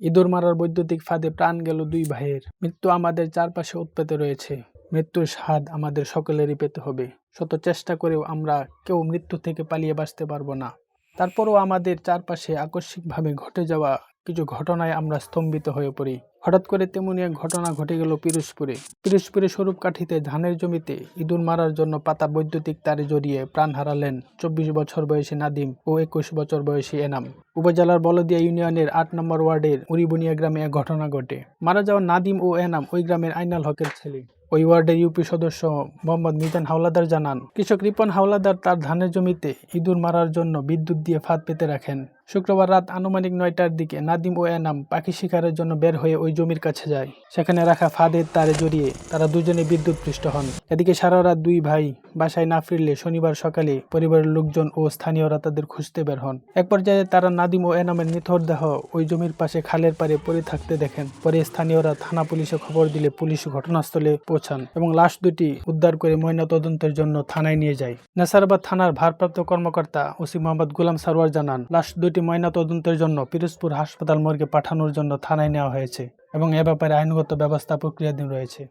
ইঁদুর মারার বৈদ্যুতিক ফাঁদে প্রাণ গেল 2 ভাইয়ের। মৃত্যু আমাদের চারপাশে উৎপেতে রয়েছে। মৃত্যুর স্বাদ আমাদের সকলেরই পেতে হবে। শত চেষ্টা করেও আমরা কেউ মৃত্যু থেকে পালিয়ে বাঁচতে পারবো না। তারপরও আমাদের চারপাশে আকস্মিকভাবে ঘটে যাওয়া কিছু ঘটনায় আমরা স্তম্ভিত হয়ে পড়ি। হঠাৎ করে তেমনই এক ঘটনা ঘটে গেল পিরোজপুরে। পিরোজপুরে স্বরূপকাঠিতে ধানের জমিতে ইঁদুর মারার জন্য পাতা বৈদ্যুতিক তারে জড়িয়ে প্রাণ হারালেন 24 বছর বয়সী নাদিম ও 21 বছর বয়সী এনাম। উপজেলার বলদিয়া ইউনিয়নের 8 নম্বর ওয়ার্ডের উরিবুনিয়া গ্রামে এক ঘটনা ঘটে। মারা যাওয়া নাদিম ও এনাম ওই গ্রামের আইনাল হকের ছেলে। ওই ওয়ার্ডের ইউপি সদস্য মোহাম্মদ মিজান হাওলাদার জানান, কৃষক রিপন হাওলাদার তার ধানের জমিতে ইঁদুর মারার জন্য বিদ্যুৎ দিয়ে ফাঁদ পেতে রাখেন। শুক্রবার রাত আনুমানিক 9টার দিকে নাদিম ও এনাম পাখি শিকারের জন্য বের হয়ে ওই জমির কাছে যায়। সেখানে রাখা ফাঁদের তারে জড়িয়ে তারা দুজনে বিদ্যুৎপৃষ্ট হন। এদিকে সারা রাত 2 ভাই বাসায় না ফিরলে শনিবার সকালে পরিবারের লোকজন ও স্থানীয়রা তাদের খুঁজতে বের হন। এক পর্যায়ে তারা নাদিম ও এনামের নিথর দেহ ওই জমির পাশে খালের পাড়ে পড়ে থাকতে দেখেন। পরে স্থানীয়রা থানা পুলিশে খবর দিলে পুলিশ ঘটনাস্থলে পৌঁছান এবং লাশ দুটি উদ্ধার করে ময়নাতদন্তের জন্য থানায় নিয়ে যায়। নেসারাবাদ থানার ভারপ্রাপ্ত কর্মকর্তা ওসি মোহাম্মদ গোলাম সারোয়ার জানান, লাশ দুটি ময়নাতদন্তের জন্য পিরোজপুর হাসপাতাল মর্গে পাঠানোর জন্য থানায় নেওয়া হয়েছে এবং এ ব্যাপারে আইনগত ব্যবস্থা প্রক্রিয়াধীন রয়েছে।